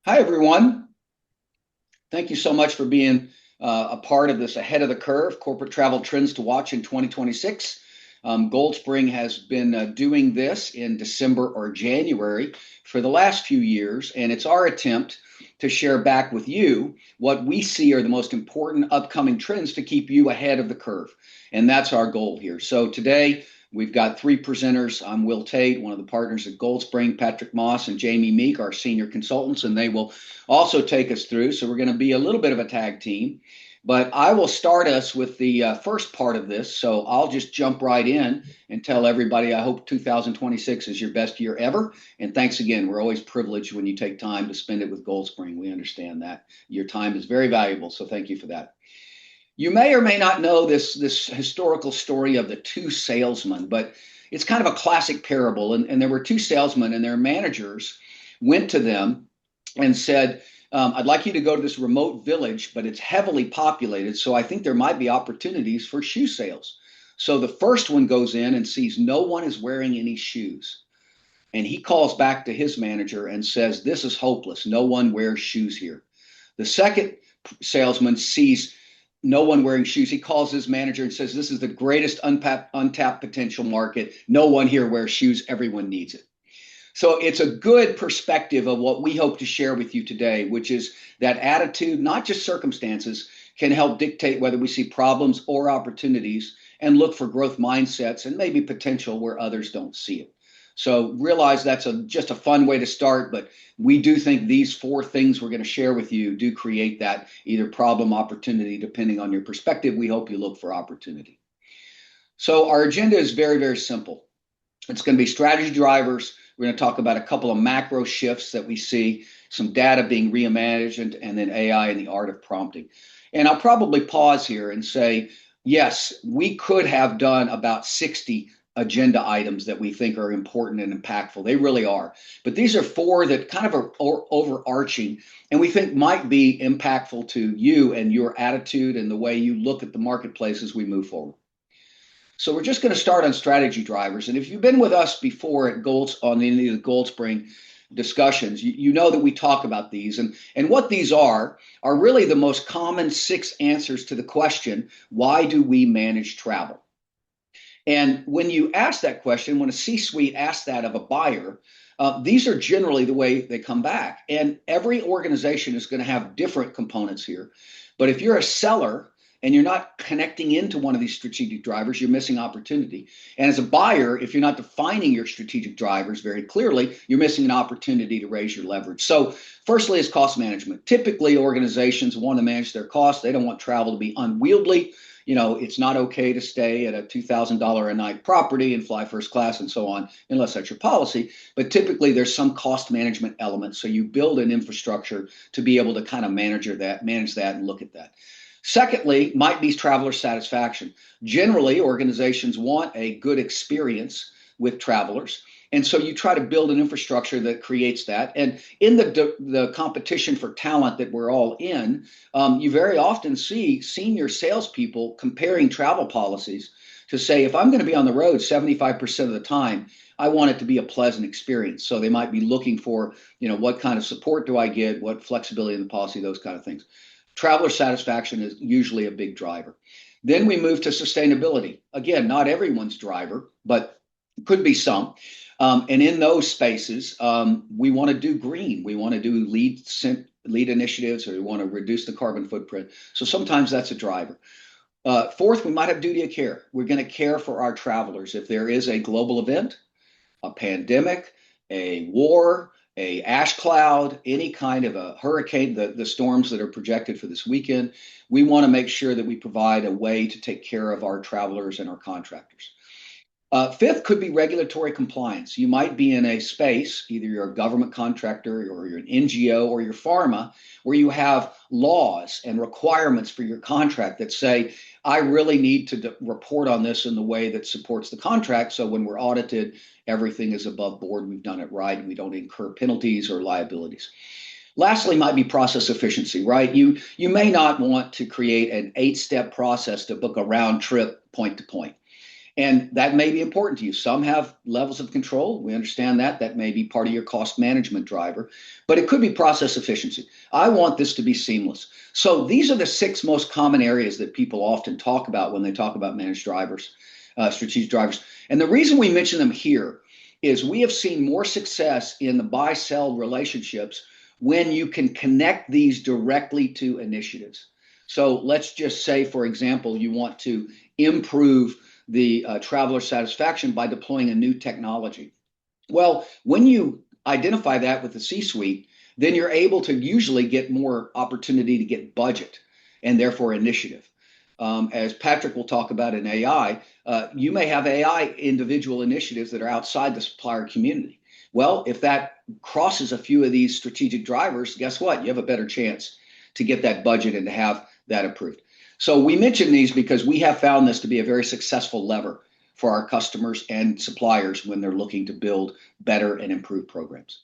Hi, everyone. Thank you so much for being a part of this Ahead of the Curve Corporate Travel Trends to Watch in 2026. Gold Spring has been doing this in December or January for the last few years, and it's our attempt to share back with you what we see are the most important upcoming trends to keep you ahead of the curve. And that's our goal here. So today, we've got three presenters. I'm Will Tate, one of the partners at Gold Spring, Patrick Moss, and Jamie Meek, our senior consultants, and they will also take us through. So we're going to be a little bit of a tag team. But I will start us with the first part of this. So I'll just jump right in and tell everybody I hope 2026 is your best year ever. And thanks again. We're always privileged when you take time to spend it with Gold Spring. We understand that. Your time is very valuable. So thank you for that. You may or may not know this historical story of the two salesmen, but it's kind of a classic parable. And there were two salesmen, and their managers went to them and said, I'd like you to go to this remote village, but it's heavily populated. So I think there might be opportunities for shoe sales. So the first one goes in and sees no one is wearing any shoes. And he calls back to his manager and says, this is hopeless. No one wears shoes here. The second salesman sees no one wearing shoes. He calls his manager and says, this is the greatest untapped potential market. No one here wears shoes. Everyone needs it. So it's a good perspective of what we hope to share with you today, which is that attitude, not just circumstances, can help dictate whether we see problems or opportunities and look for growth mindsets and maybe potential where others don't see it. So realize that's just a fun way to start, but we do think these four things we're going to share with you do create that either problem, opportunity, depending on your perspective. We hope you look for opportunity. So our agenda is very, very simple. It's going to be strategy drivers. We're going to talk about a couple of macro shifts that we see, some data being reimagined, and then AI and the art of prompting. And I'll probably pause here and say, yes, we could have done about 60 agenda items that we think are important and impactful. They really are. But these are four that kind of are overarching and we think might be impactful to you and your attitude and the way you look at the marketplace as we move forward. So we're just going to start on strategy drivers. And if you've been with us before at on any of the Gold Spring discussions, you know that we talk about these. And what these are really the most common six answers to the question, why do we manage travel? And when you ask that question, when a C-suite asks that of a buyer, these are generally the way they come back. And every organization is going to have different components here. But if you're a seller, and you're not connecting into one of these strategic drivers, you're missing opportunity. And as a buyer, if you're not defining your strategic drivers very clearly, you're missing an opportunity to raise your leverage. So firstly is cost management. Typically, organizations want to manage their costs. They don't want travel to be unwieldy. You know, it's not okay to stay at a $2,000 a night property and fly first class and so on, unless that's your policy. But typically, there's some cost management element. So you build an infrastructure to be able to kind of manage that and look at that. Secondly, might be traveler satisfaction. Generally, organizations want a good experience with travelers. And so you try to build an infrastructure that creates that. And in the competition for talent that we're all in, you very often see senior salespeople comparing travel policies to say, if I'm going to be on the road 75% of the time, I want it to be a pleasant experience. So they might be looking for, what kind of support do I get? What flexibility in the policy, those kind of things. Traveler satisfaction is usually a big driver. Then we move to sustainability. Again, not everyone's driver, but could be some. And in those spaces, we want to do green. We want to do lead initiatives, or we want to reduce the carbon footprint. So sometimes that's a driver. Fourth, we might have duty of care. We're going to care for our travelers. If there is a global event, a pandemic, a war, a ash cloud, any kind of a hurricane, the storms that are projected for this weekend, we want to make sure that we provide a way to take care of our travelers and our contractors. Fifth could be regulatory compliance. You might be in a space, either you're a government contractor or you're an NGO or you're pharma, where you have laws and requirements for your contract that say, I really need to report on this in the way that supports the contract. So when we're audited, everything is above board. We've done it right. And we don't incur penalties or liabilities. Lastly, might be process efficiency, right? You may not want to create an 8-step process to book a round trip point to point. And that may be important to you. Some have levels of control. We understand that. That may be part of your cost management driver, but it could be process efficiency. I want this to be seamless. So these are the 6 most common areas that people often talk about when they talk about managed drivers, strategic drivers. And the reason we mention them here is we have seen more success in the buy-sell relationships when you can connect these directly to initiatives. So let's just say, for example, you want to improve the traveler satisfaction by deploying a new technology. Well, when you identify that with the C-suite, then you're able to usually get more opportunity to get budget and therefore initiative. As Patrick will talk about in AI, you may have AI individual initiatives that are outside the supplier community. Well, if that crosses a few of these strategic drivers, guess what? You have a better chance to get that budget and to have that approved. So we mention these because we have found this to be a very successful lever for our customers and suppliers when they're looking to build better and improved programs.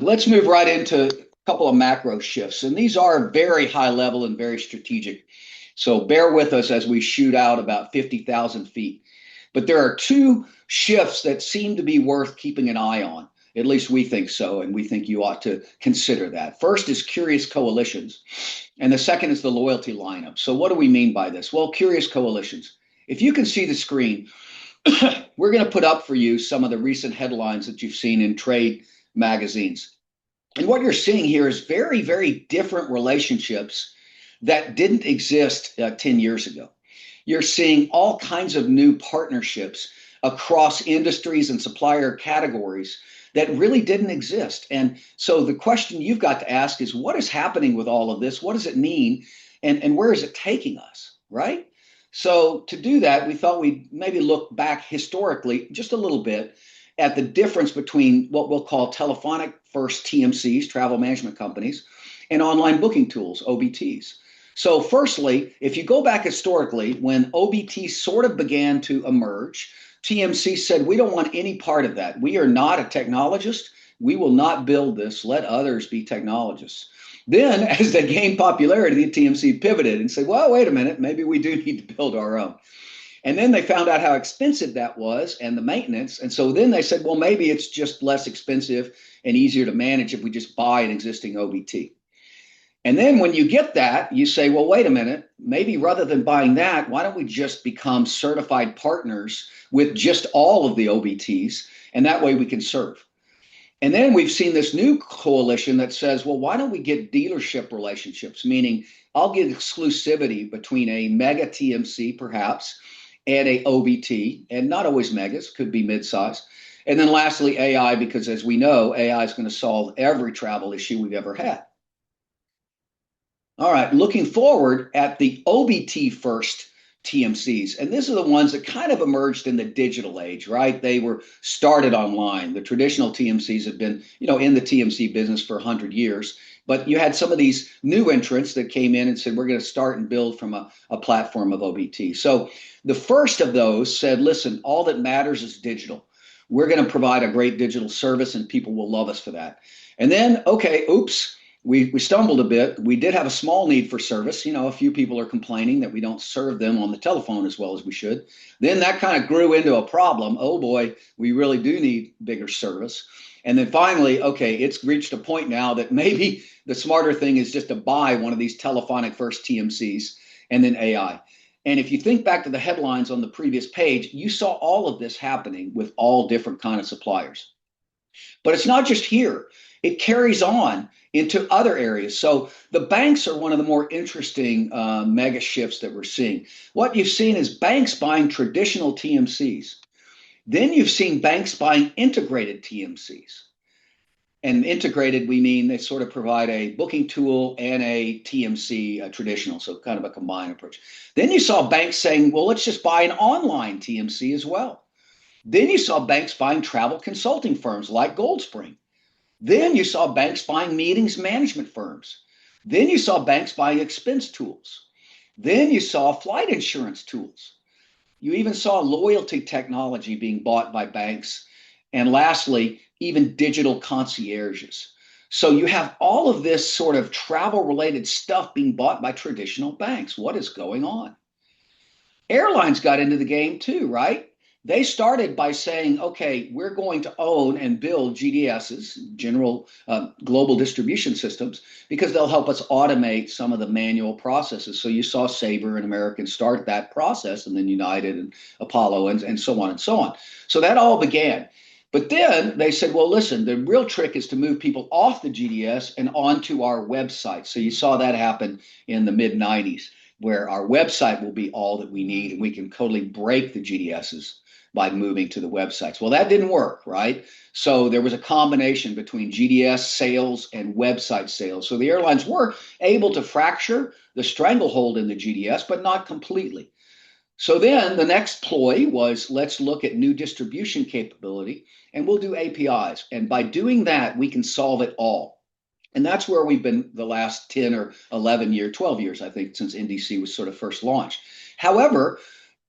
Let's move right into a couple of macro shifts, and these are very high level and very strategic. So bear with us as we shoot out about 50,000 feet. But there are 2 shifts that seem to be worth keeping an eye on. At least we think so, and we think you ought to consider that. First is curious coalitions, and the second is the loyalty lineup. So what do we mean by this? Well, curious coalitions. If you can see the screen, we're going to put up for you some of the recent headlines that you've seen in trade magazines. And what you're seeing here is very, very different relationships that didn't exist 10 years ago. You're seeing all kinds of new partnerships across industries and supplier categories that really didn't exist. And so the question you've got to ask is, what is happening with all of this? What does it mean? And where is it taking us, right? So to do that, we thought we'd maybe look back historically just a little bit at the difference between what we'll call telephonic first TMCs, travel management companies, and online booking tools, OBTs. So firstly, if you go back historically, when OBT sort of began to emerge, TMC said, we don't want any part of that. We are not a technologist. We will not build this. Let others be technologists. Then, as they gained popularity, the TMC pivoted and said, well, wait a minute, maybe we do need to build our own. And then they found out how expensive that was and the maintenance. And so then they said, well, maybe it's just less expensive and easier to manage if we just buy an existing OBT. And then when you get that, you say, well, wait a minute, maybe rather than buying that, why don't we just become certified partners with just all of the OBTs? And that way we can serve. And then we've seen this new coalition that says, well, why don't we get dealership relationships? Meaning I'll get exclusivity between a mega TMC perhaps and a OBT, and not always megas, could be mid-size. And then lastly, AI, because as we know, AI is going to solve every travel issue we've ever had. All right, looking forward at the OBT first TMCs, and these are the ones that kind of emerged in the digital age, right? They were started online. The traditional TMCs have been, in the TMC business for 100 years, but you had some of these new entrants that came in and said, we're going to start and build from a platform of OBT. So the first of those said, listen, all that matters is digital. We're going to provide a great digital service and people will love us for that. And then, okay, oops. We stumbled a bit. We did have a small need for service. A few people are complaining that we don't serve them on the telephone as well as we should. Then that kind of grew into a problem. Oh boy, we really do need bigger service. And then finally, okay, it's reached a point now that maybe the smarter thing is just to buy one of these telephonic first TMCs and then AI. And if you think back to the headlines on the previous page, you saw all of this happening with all different kind of suppliers. But it's not just here. It carries on into other areas. So the banks are one of the more interesting mega shifts that we're seeing. What you've seen is banks buying traditional TMCs. Then you've seen banks buying integrated TMCs. And integrated, we mean they sort of provide a booking tool and a TMC, a traditional, so kind of a combined approach. Then you saw banks saying, well, let's just buy an online TMC as well. Then you saw banks buying travel consulting firms like Goldspring. Then you saw banks buying meetings management firms. Then you saw banks buying expense tools. Then you saw flight insurance tools. You even saw loyalty technology being bought by banks. And lastly, even digital concierges. So you have all of this sort of travel related stuff being bought by traditional banks. What is going on? Airlines got into the game too, right? They started by saying, okay, we're going to own and build GDSs, general global distribution systems, because they'll help us automate some of the manual processes. So you saw Sabre and American start that process, and then United and Apollo and so on and so on. So that all began. But then they said, well, listen, the real trick is to move people off the GDS and onto our website. So you saw that happen in the mid 90s, where our website will be all that we need and we can totally break the GDSs by moving to the websites. Well, that didn't work, right? So there was a combination between GDS sales and website sales. So the airlines were able to fracture the stranglehold in the GDS, but not completely. So then the next ploy was, let's look at new distribution capability and we'll do APIs. And by doing that, we can solve it all. And that's where we've been the last 10 or 11 years, 12 years, I think, since NDC was sort of first launched. However,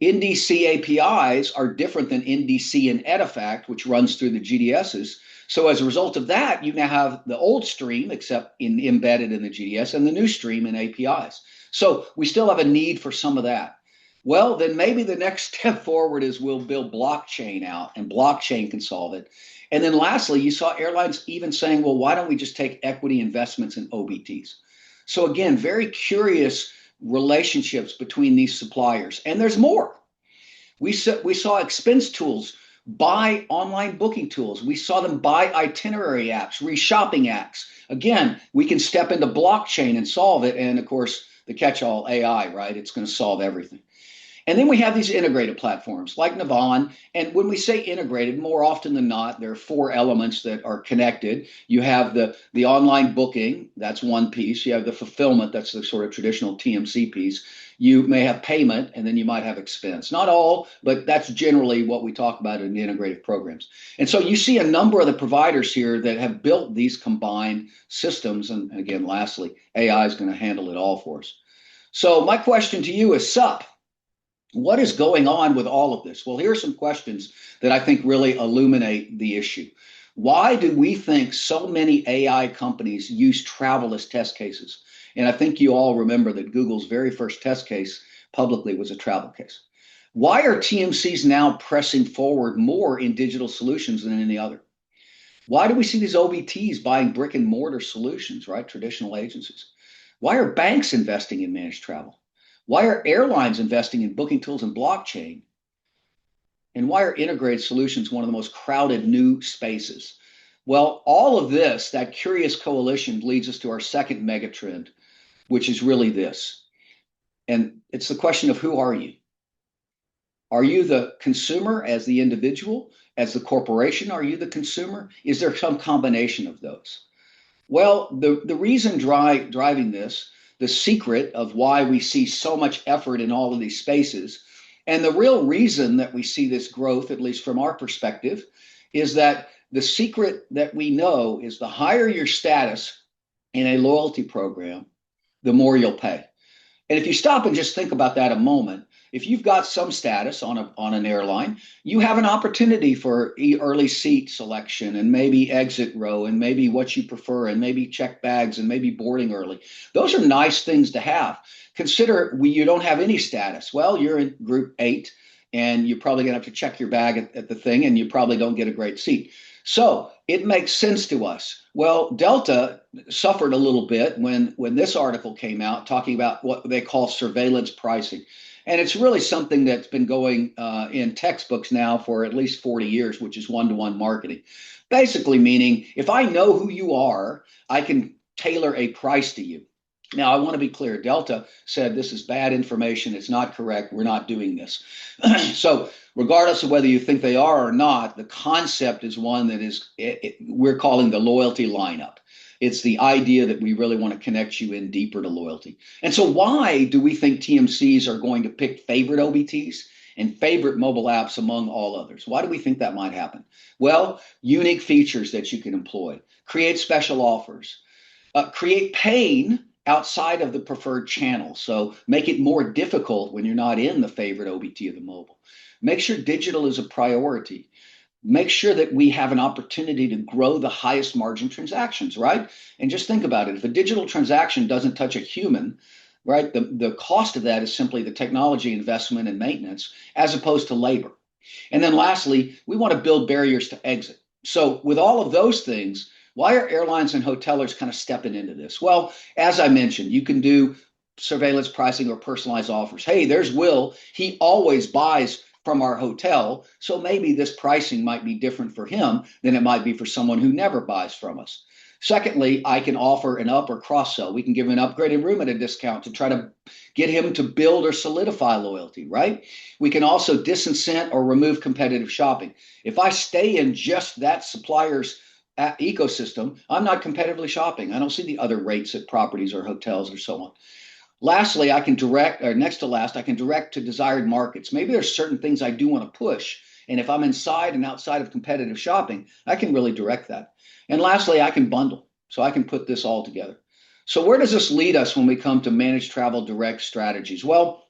NDC APIs are different than NDC and Edifact, which runs through the GDSs. So as a result of that, you now have the old stream, except embedded in the GDS, and the new stream in APIs. So we still have a need for some of that. Well, then maybe the next step forward is we'll build blockchain out, and blockchain can solve it. And then lastly, you saw airlines even saying, well, why don't we just take equity investments in OBTs? So again, very curious relationships between these suppliers. And there's more. We saw expense tools buy online booking tools. We saw them buy itinerary apps, reshopping apps. Again, we can step into blockchain and solve it. And of course, the catch-all AI, right? It's going to solve everything. And then we have these integrated platforms like Navan. And when we say integrated, more often than not, there are four elements that are connected. You have the online booking, that's one piece. You have the fulfillment, that's the sort of traditional TMC piece. You may have payment, and then you might have expense. Not all, but that's generally what we talk about in the integrated programs. And so you see a number of the providers here that have built these combined systems. And again, lastly, AI is going to handle it all for us. So my question to you is, SUP, what is going on with all of this? Well, here are some questions that I think really illuminate the issue. Why do we think so many AI companies use travel as test cases? And I think you all remember that Google's very first test case publicly was a travel case. Why are TMCs now pressing forward more in digital solutions than any other? Why do we see these OBTs buying brick and mortar solutions, right? Traditional agencies. Why are banks investing in managed travel? Why are airlines investing in booking tools and blockchain? And why are integrated solutions one of the most crowded new spaces? Well, all of this, that curious coalition, leads us to our second megatrend, which is really this. And it's the question of, who are you? Are you the consumer as the individual? As the corporation, are you the consumer? Is there some combination of those? Well, the reason driving this, the secret of why we see so much effort in all of these spaces, and the real reason that we see this growth, at least from our perspective, is that the secret that we know is the higher your status in a loyalty program, the more you'll pay. And if you stop and just think about that a moment, if you've got some status on an airline, you have an opportunity for early seat selection and maybe exit row and maybe what you prefer and maybe check bags and maybe boarding early. Those are nice things to have. Consider you don't have any status. Well, you're in group 8 and you're probably going to have to check your bag at the thing and you probably don't get a great seat. So it makes sense to us. Well, Delta suffered a little bit when this article came out talking about what they call surveillance pricing. And it's really something that's been going in textbooks now for at least 40 years, which is one-to-one marketing. Basically meaning if I know who you are, I can tailor a price to you. Now, I want to be clear. Delta said this is bad information. It's not correct. We're not doing this. So regardless of whether you think they are or not, the concept is one that is we're calling the loyalty lineup. It's the idea that we really want to connect you in deeper to loyalty. And so why do we think TMCs are going to pick favorite OBTs and favorite mobile apps among all others? Why do we think that might happen? Well, unique features that you can employ, create special offers, create pain outside of the preferred channel. So make it more difficult when you're not in the favorite OBT of the mobile. Make sure digital is a priority. Make sure that we have an opportunity to grow the highest margin transactions, right? And just think about it. If a digital transaction doesn't touch a human, right? The cost of that is simply the technology investment and maintenance as opposed to labor. And then lastly, we want to build barriers to exit. So with all of those things, why are airlines and hoteliers kind of stepping into this? Well, as I mentioned, you can do surveillance pricing or personalized offers. Hey, there's Will. He always buys from our hotel. So maybe this pricing might be different for him than it might be for someone who never buys from us. Secondly, I can offer an up or cross sell. We can give an upgraded room at a discount to try to get him to build or solidify loyalty, right? We can also disincent or remove competitive shopping. If I stay in just that supplier's ecosystem, I'm not competitively shopping. I don't see the other rates at properties or hotels or so on. Lastly, I can direct, or next to last, I can direct to desired markets. Maybe there's certain things I do want to push. And if I'm inside and outside of competitive shopping, I can really direct that. And lastly, I can bundle. So I can put this all together. So where does this lead us when we come to managed travel direct strategies? Well,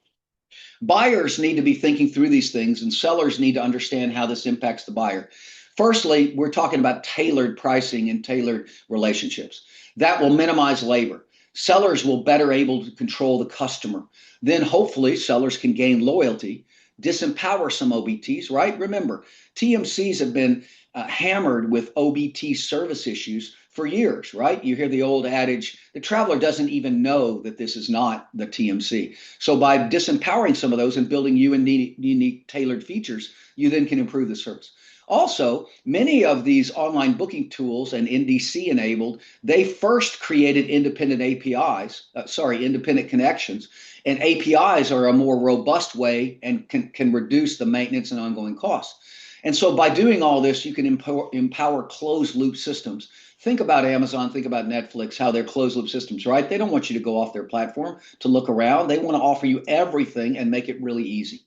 buyers need to be thinking through these things and sellers need to understand how this impacts the buyer. Firstly, we're talking about tailored pricing and tailored relationships. That will minimize labor. Sellers will better able to control the customer. Then hopefully sellers can gain loyalty, disempower some OBTs, right? Remember, TMCs have been hammered with OBT service issues for years, right? You hear the old adage, the traveler doesn't even know that this is not the TMC. So by disempowering some of those and building unique tailored features, you then can improve the service. Also, many of these online booking tools and NDC enabled, they first created independent independent connections. And APIs are a more robust way and can reduce the maintenance and ongoing costs. And so by doing all this, you can empower closed loop systems. Think about Amazon, think about Netflix, how they're closed loop systems, right? They don't want you to go off their platform to look around. They want to offer you everything and make it really easy.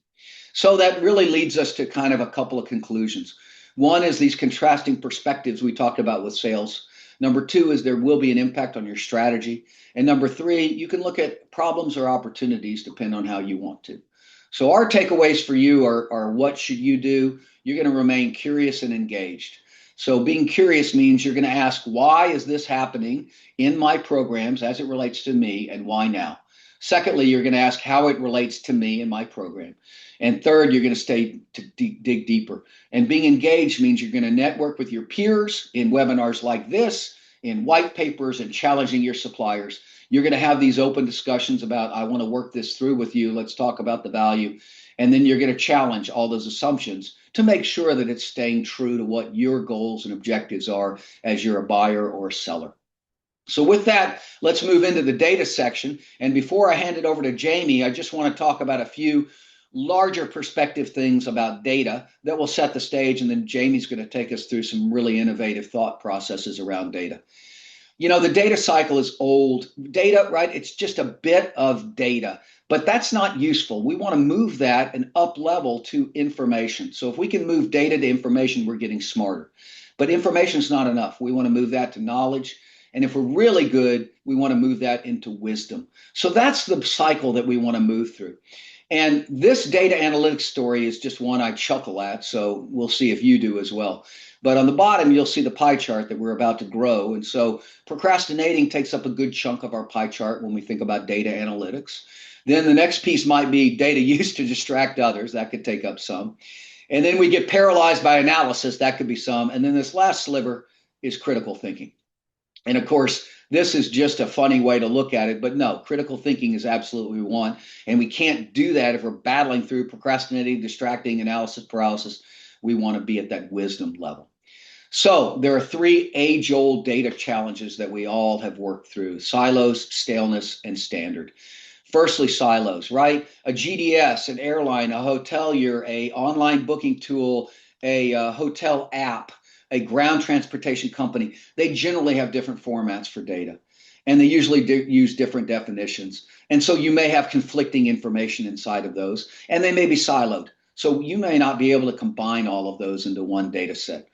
So that really leads us to kind of a couple of conclusions. One is these contrasting perspectives we talked about with sales. Number two is there will be an impact on your strategy. And number three, you can look at problems or opportunities depending on how you want to. So our takeaways for you are what should you do? You're going to remain curious and engaged. So being curious means you're going to ask, why is this happening in my programs as it relates to me and why now? Secondly, you're going to ask how it relates to me and my program. And third, you're going to dig deeper. And being engaged means you're going to network with your peers in webinars like this, in white papers, and challenging your suppliers. You're going to have these open discussions about, I want to work this through with you. Let's talk about the value. And then you're going to challenge all those assumptions to make sure that it's staying true to what your goals and objectives are as you're a buyer or a seller. So with that, let's move into the data section. And before I hand it over to Jamie, I just want to talk about a few larger perspective things about data that will set the stage. And then Jamie's going to take us through some really innovative thought processes around data. You know, the data cycle is old. Data, right? It's just a bit of data, but that's not useful. We want to move that and up level to information. So if we can move data to information, we're getting smarter. But information is not enough. We want to move that to knowledge. And if we're really good, we want to move that into wisdom. So that's the cycle that we want to move through. And this data analytics story is just one I chuckle at. So we'll see if you do as well. But on the bottom, you'll see the pie chart that we're about to grow. And so procrastinating takes up a good chunk of our pie chart when we think about data analytics. Then the next piece might be data used to distract others. That could take up some. And then we get paralyzed by analysis. That could be some. And then this last sliver is critical thinking. And of course, this is just a funny way to look at it, but no, critical thinking is absolutely what we want. And we can't do that if we're battling through procrastinating, distracting, analysis paralysis. We want to be at that wisdom level. So there are three age-old data challenges that we all have worked through: silos, staleness, and standard. Firstly, silos, right? A GDS, an airline, a hotelier, a online booking tool, a hotel app, a ground transportation company, they generally have different formats for data, and they usually use different definitions. And so you may have conflicting information inside of those, and they may be siloed. So you may not be able to combine all of those into one data set.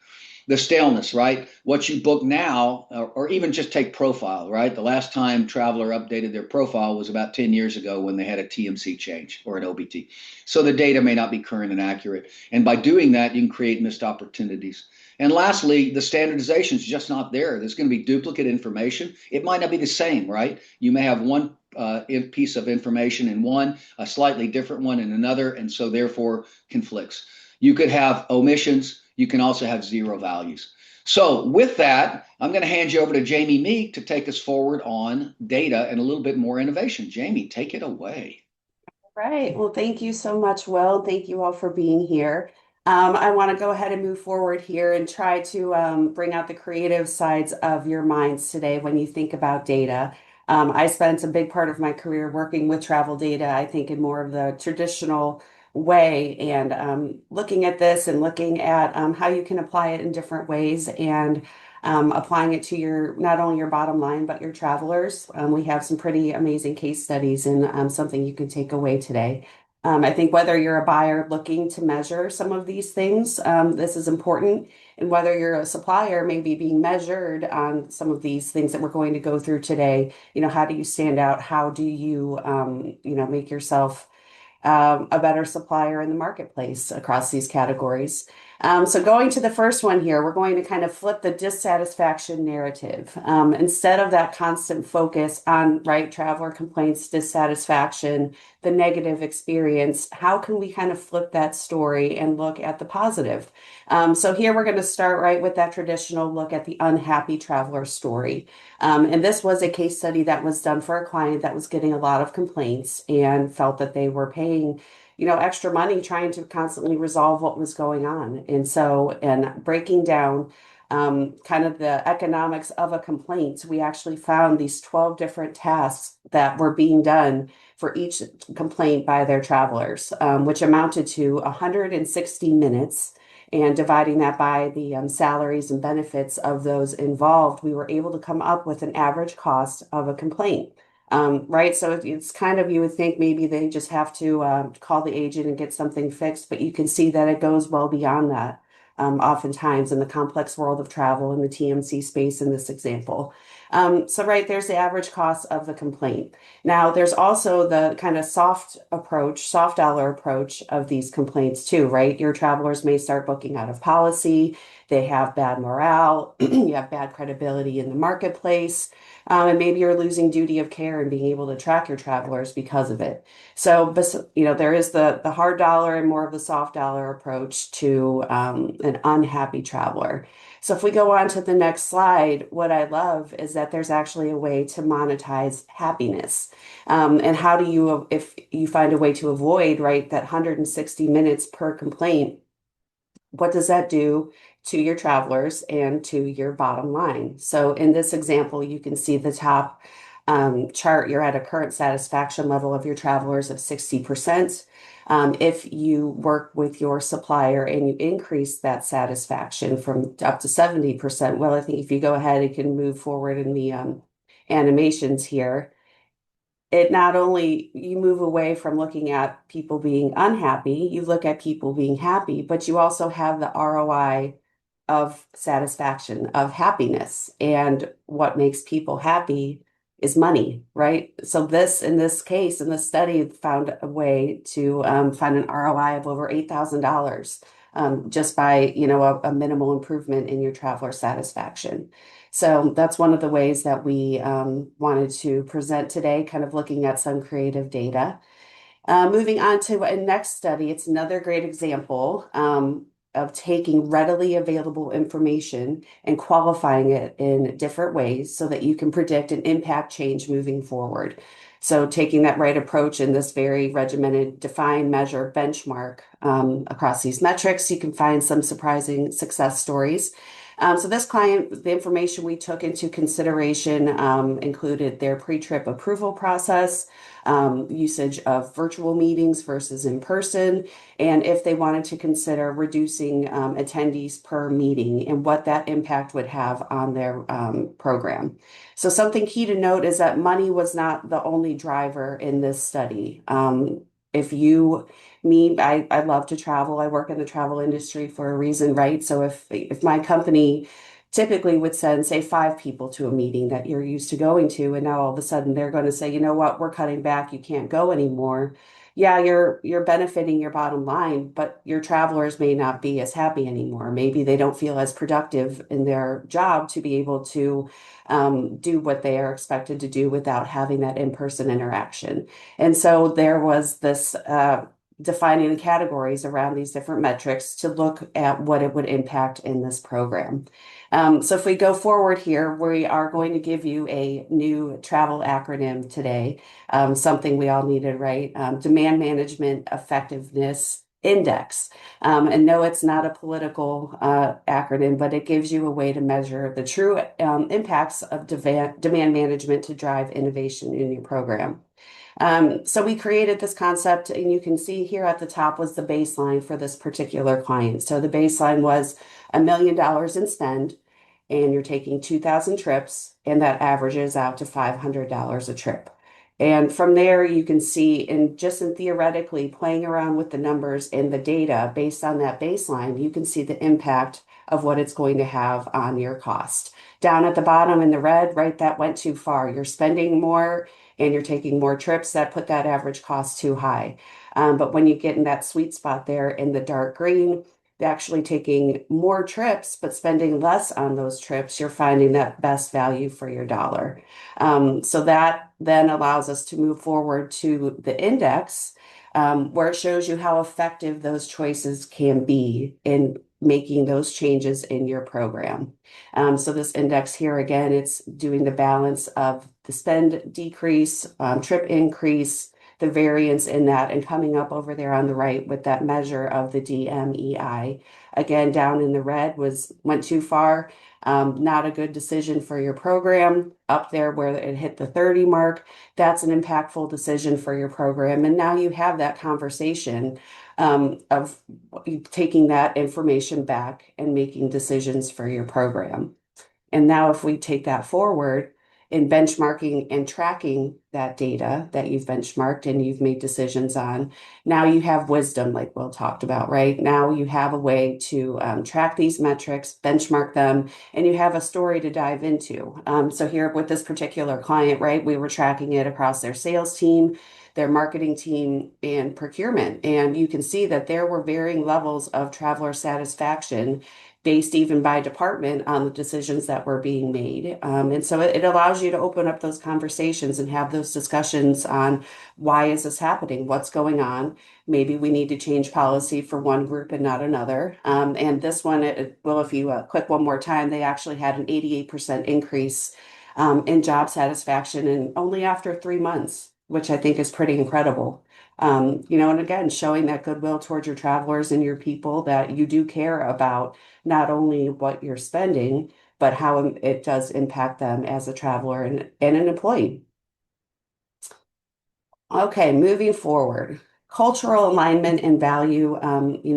The staleness, right? What you book now, or even just take profile, right? The last time Traveler updated their profile was about 10 years ago when they had a TMC change or an OBT. So the data may not be current and accurate. And by doing that, you can create missed opportunities. And lastly, the standardization is just not there. There's going to be duplicate information. It might not be the same, right? You may have one piece of information in one, a slightly different one in another, and so therefore conflicts. You could have omissions. You can also have zero values. So with that, I'm going to hand you over to Jamie Meek to take us forward on data and a little bit more innovation. Jamie, take it away. Right. Well, thank you so much, Will. Thank you all for being here. I want to go ahead and move forward here and try to bring out the creative sides of your minds today when you think about data. I spent a big part of my career working with travel data, I think in more of the traditional way, and looking at this and looking at how you can apply it in different ways and applying it to your not only your bottom line but your travelers. We have some pretty amazing case studies and something you can take away today. I think whether you're a buyer looking to measure some of these things, this is important, and whether you're a supplier maybe being measured on some of these things that we're going to go through today. How do you stand out? How do you make yourself a better supplier in the marketplace across these categories? So going to the first one here, we're going to kind of flip the dissatisfaction narrative. Instead of that constant focus on, right, traveler complaints, dissatisfaction, the negative experience, how can we kind of flip that story and look at the positive? So here we're going to start right with that traditional look at the unhappy traveler story. And this was a case study that was done for a client that was getting a lot of complaints and felt that they were paying extra money trying to constantly resolve what was going on. And breaking down kind of the economics of a complaint, we actually found these 12 different tasks that were being done for each complaint by their travelers, which amounted to 160 minutes. And dividing that by the salaries and benefits of those involved, we were able to come up with an average cost of a complaint. Right. So it's kind of, you would think maybe they just have to call the agent and get something fixed, but you can see that it goes well beyond that. Oftentimes in the complex world of travel in the TMC space in this example. So right, there's the average cost of the complaint. Now there's also the kind of soft approach, soft dollar approach of these complaints too, right? Your travelers may start booking out of policy. They have bad morale. You have bad credibility in the marketplace. And maybe you're losing duty of care and being able to track your travelers because of it. So, there is the hard dollar and more of the soft dollar approach to an unhappy traveler. So if we go on to the next slide, what I love is that there's actually a way to monetize happiness. And how do you, if you find a way to avoid, right, that 160 minutes per complaint, what does that do to your travelers and to your bottom line? So in this example, you can see the top chart, you're at a current satisfaction level of your travelers of 60%. If you work with your supplier and you increase that satisfaction from up to 70%, well, I think if you go ahead and can move forward in the animations here, it not only you move away from looking at people being unhappy, you look at people being happy, but you also have the ROI of satisfaction, of happiness. And what makes people happy is money, right? So in this case, in this study, found a way to find an ROI of over $8,000 just by, a minimal improvement in your traveler satisfaction. So that's one of the ways that we wanted to present today, kind of looking at some creative data. Moving on to a next study, it's another great example of taking readily available information and qualifying it in different ways so that you can predict and impact change moving forward. So taking that right approach in this very regimented, define, measure, benchmark across these metrics, you can find some surprising success stories. So this client, the information we took into consideration included their pre-trip approval process, usage of virtual meetings versus in person, and if they wanted to consider reducing attendees per meeting and what that impact would have on their program. So something key to note is that money was not the only driver in this study. If you I love to travel. I work in the travel industry for a reason, right? So if my company typically would send, say, 5 people to a meeting that you're used to going to, and now all of a sudden they're going to say, you know what, we're cutting back, you can't go anymore. yeah, you're benefiting your bottom line, but your travelers may not be as happy anymore. Maybe they don't feel as productive in their job to be able to do what they are expected to do without having that in-person interaction. And so there was this defining the categories around these different metrics to look at what it would impact in this program. So if we go forward here, we are going to give you a new travel acronym today, something we all needed, right? Demand Management Effectiveness Index. And no, it's not a political acronym, but it gives you a way to measure the true impacts of demand management to drive innovation in your program. So we created this concept, and you can see here at the top was the baseline for this particular client. So the baseline was $1 million in spend, and you're taking 2,000 trips, and that averages out to $500 a trip. And from there, you can see, and just in theoretically playing around with the numbers and the data based on that baseline, you can see the impact of what it's going to have on your cost. Down at the bottom in the red, right, that went too far. You're spending more and you're taking more trips, that put that average cost too high. But when you get in that sweet spot there in the dark green, actually taking more trips but spending less on those trips, you're finding that best value for your dollar. So that then allows us to move forward to the index, where it shows you how effective those choices can be in making those changes in your program. So this index here, again, it's doing the balance of the spend decrease, trip increase, the variance in that, and coming up over there on the right with that measure of the DMEI. Again, down in the red went too far. Not a good decision for your program. Up there where it hit the 30 mark, that's an impactful decision for your program. And now you have that conversation of taking that information back and making decisions for your program. And now if we take that forward in benchmarking and tracking that data that you've benchmarked and you've made decisions on, now you have wisdom, like Will talked about, right? Now you have a way to track these metrics, benchmark them, and you have a story to dive into. So here with this particular client, right, we were tracking it across their sales team, their marketing team, and procurement. And you can see that there were varying levels of traveler satisfaction based even by department on the decisions that were being made. And so it allows you to open up those conversations and have those discussions on why is this happening? What's going on? Maybe we need to change policy for one group and not another. And this one, well, if you click one more time, they actually had an 88% increase in job satisfaction and only after 3 months, which I think is pretty incredible. And again, showing that goodwill towards your travelers and your people, that you do care about not only what you're spending, but how it does impact them as a traveler and an employee. Okay, moving forward. Cultural alignment and value,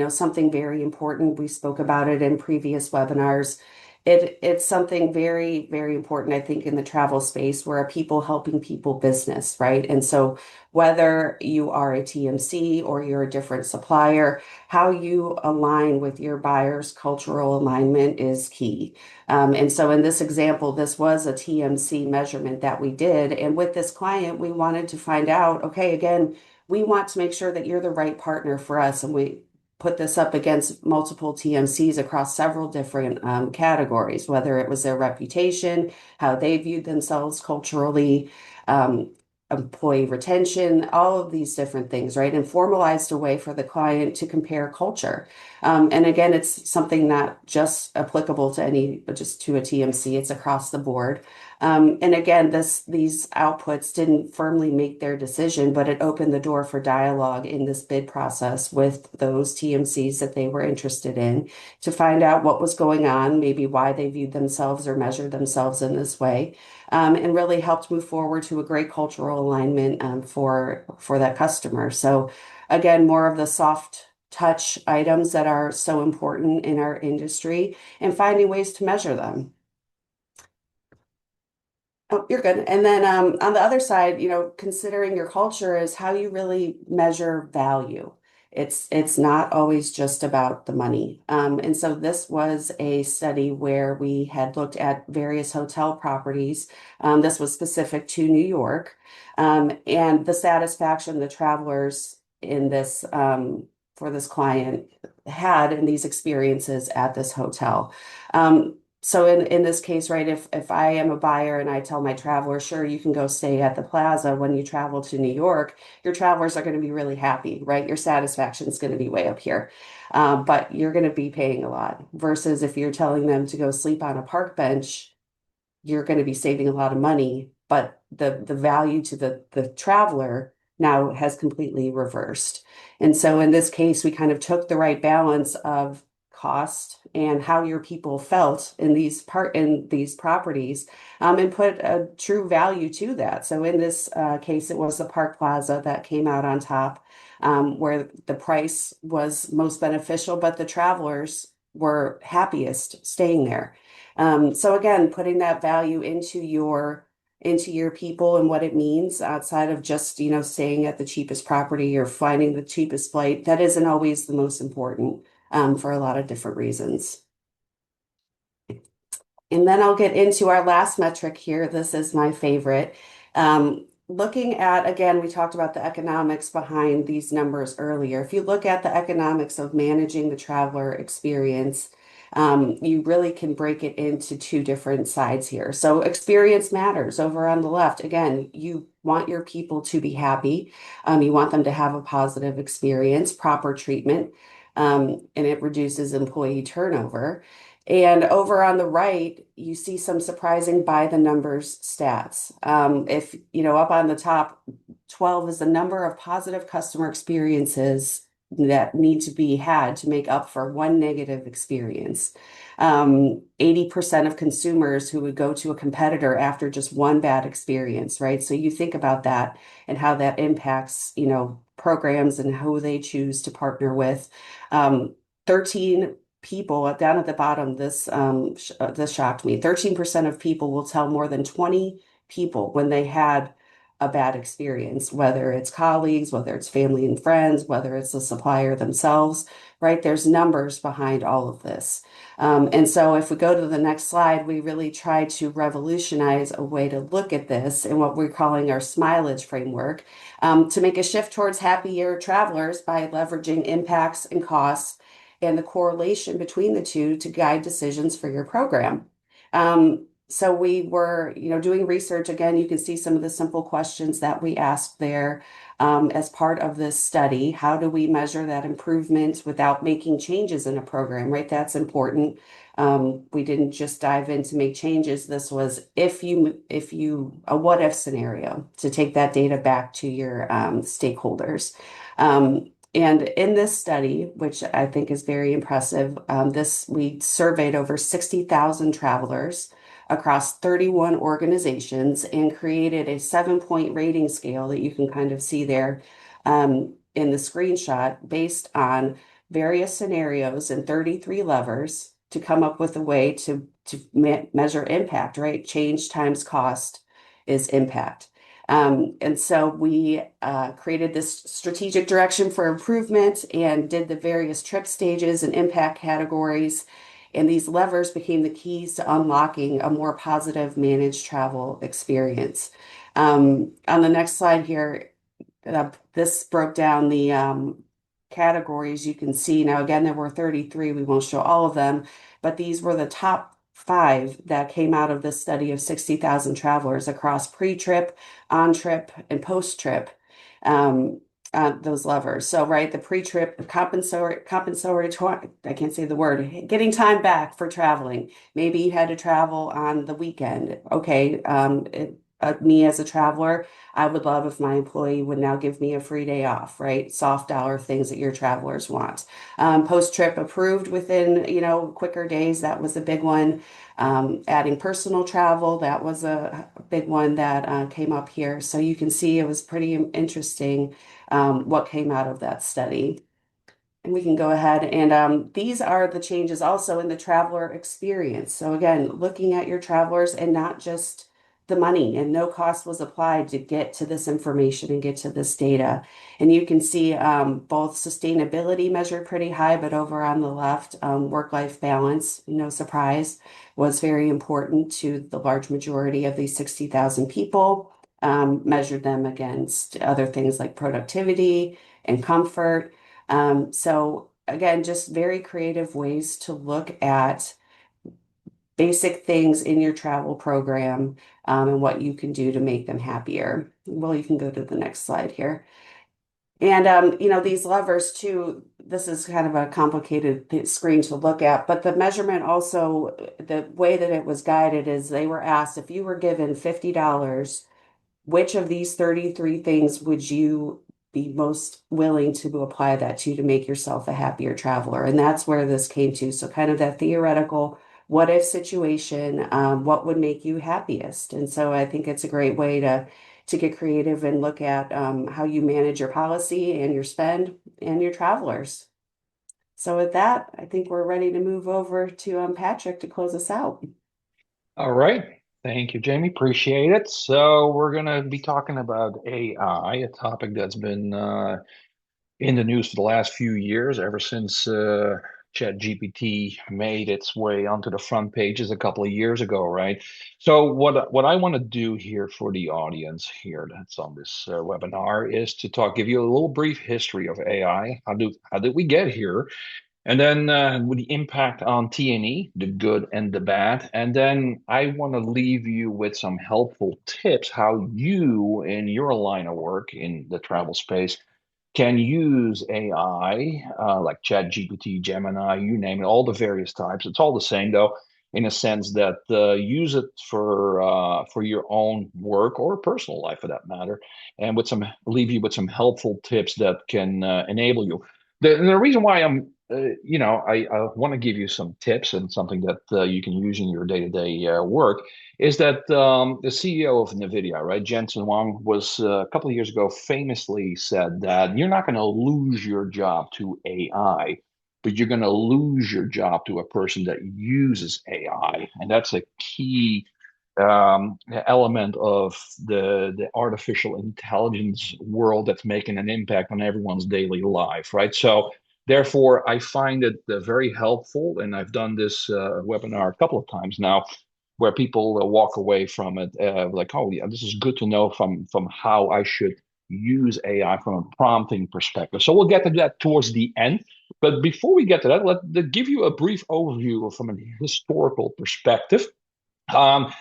something very important. We spoke about it in previous webinars. It's something very, very important, I think, in the travel space. We're a people helping people business, right? And so whether you are a TMC or you're a different supplier, how you align with your buyer's cultural alignment is key. And so in this example, this was a TMC measurement that we did. And with this client, we wanted to find out, okay, again, we want to make sure that you're the right partner for us. And we put this up against multiple TMCs across several different categories, whether it was their reputation, how they viewed themselves culturally, employee retention, all of these different things, right? And formalized a way for the client to compare culture. And again, it's something not just applicable to but just to a TMC, it's across the board. And again, these outputs didn't firmly make their decision, but it opened the door for dialogue in this bid process with those TMCs that they were interested in to find out what was going on, maybe why they viewed themselves or measured themselves in this way, and really helped move forward to a great cultural alignment for that customer. So again, more of the soft touch items that are so important in our industry and finding ways to measure them. Oh, you're good. And then on the other side, considering your culture is how you really measure value. It's not always just about the money. And so this was a study where we had looked at various hotel properties. This was specific to New York. And the satisfaction the travelers in this for this client had in these experiences at this hotel. So in this case, right, if I am a buyer and I tell my traveler, sure, you can go stay at the Plaza when you travel to New York, your travelers are going to be really happy, right? Your satisfaction is going to be way up here. But you're going to be paying a lot versus if you're telling them to go sleep on a park bench, you're going to be saving a lot of money, but the value to the traveler now has completely reversed. And so in this case, we kind of took the right balance of cost and how your people felt in these properties, and put a true value to that. So in this case, it was the Park Plaza that came out on top, where the price was most beneficial, but the travelers were happiest staying there. So again, putting that value into your people and what it means outside of just, staying at the cheapest property or finding the cheapest flight, that isn't always the most important, for a lot of different reasons. And then I'll get into our last metric here. This is my favorite. Looking at, again, we talked about the economics behind these numbers earlier. If you look at the economics of managing the traveler experience, you really can break it into two different sides here. So experience matters over on the left. Again, you want your people to be happy. You want them to have a positive experience, proper treatment, and it reduces employee turnover. And over on the right, you see some surprising by the numbers stats. If, up on the top, 12 is the number of positive customer experiences that need to be had to make up for one negative experience. 80% of consumers who would go to a competitor after just one bad experience, right? So you think about that and how that impacts, programs and who they choose to partner with. 13 people down at the bottom, this shocked me. 13% of people will tell more than 20 people when they had a bad experience, whether it's colleagues, whether it's family and friends, whether it's the supplier themselves, right? There's numbers behind all of this. And so if we go to the next slide, we really try to revolutionize a way to look at this and what we're calling our Smilage framework, to make a shift towards happier travelers by leveraging impacts and costs and the correlation between the two to guide decisions for your program. So we were, doing research. Again, you can see some of the simple questions that we asked there, as part of this study. How do we measure that improvement without making changes in a program, right? That's important. We didn't just dive in to make changes. This was a what if scenario to take that data back to your stakeholders. And in this study, which I think is very impressive, we surveyed over 60,000 travelers across 31 organizations and created a 7-point rating scale that you can kind of see there, in the screenshot, based on various scenarios and 33 levers to come up with a way to measure impact, right? Change times cost is impact. And so we created this strategic direction for improvement and did the various trip stages and impact categories. And these levers became the keys to unlocking a more positive managed travel experience. On the next slide here, this broke down the categories you can see. Now, again, there were 33. We won't show all of them, but these were the top 5 that came out of this study of 60,000 travelers across pre-trip, on-trip, and post-trip, those levers. So, right, the pre-trip compensatory, I can't say the word, getting time back for traveling. Maybe you had to travel on the weekend. Okay, me as a traveler, I would love if my employee would now give me a free day off, right? Soft dollar things that your travelers want. Post-trip approved within, quicker days. That was a big one. Adding personal travel, that was a big one that came up here. So you can see it was pretty interesting, what came out of that study. And we can go ahead and these are the changes also in the traveler experience. So again, looking at your travelers and not just the money, and no cost was applied to get to this information and get to this data. And you can see both sustainability measured pretty high, but over on the left, work-life balance, no surprise, was very important to the large majority of these 60,000 people. Measured them against other things like productivity, and comfort. So again, just very creative ways to look at basic things in your travel program, and what you can do to make them happier. Well, you can go to the next slide here. And these levers too, this is kind of a complicated screen to look at, but the measurement also, the way that it was guided is they were asked if you were given $50, which of these 33 things would you be most willing to apply that to make yourself a happier traveler? And that's where this came to. So kind of that theoretical what if situation, what would make you happiest? And so I think it's a great way to get creative and look at how you manage your policy and your spend and your travelers. So with that, I think we're ready to move over to Patrick to close us out. All right. Thank you, Jamie. Appreciate it. So we're going to be talking about AI, a topic that's been in the news for the last few years, ever since ChatGPT made its way onto the front pages a couple of years ago, right? So what I want to do here for the audience here that's on this webinar is to give you a little brief history of AI. How did we get here? And then with the impact on T&E, the good and the bad. And then I want to leave you with some helpful tips how you, in your line of work in the travel space, can use AI like ChatGPT, Gemini, you name it, all the various types. It's all the same though, in a sense that use it for your own work or personal life for that matter, and leave you with some helpful tips that can enable you. The reason why I want to give you some tips and something that you can use in your day-to-day work is that the CEO of NVIDIA, right, Jensen Huang, was a couple of years ago famously said that you're not going to lose your job to AI, but you're going to lose your job to a person that uses AI. And that's a key element of the artificial intelligence world that's making an impact on everyone's daily life, right? So therefore, I find it very helpful, and I've done this webinar a couple of times now, where people walk away from it like, oh yeah, this is good to know from how I should use AI from a prompting perspective. So we'll get to that towards the end. But before we get to that, let give you a brief overview from a historical perspective. Um,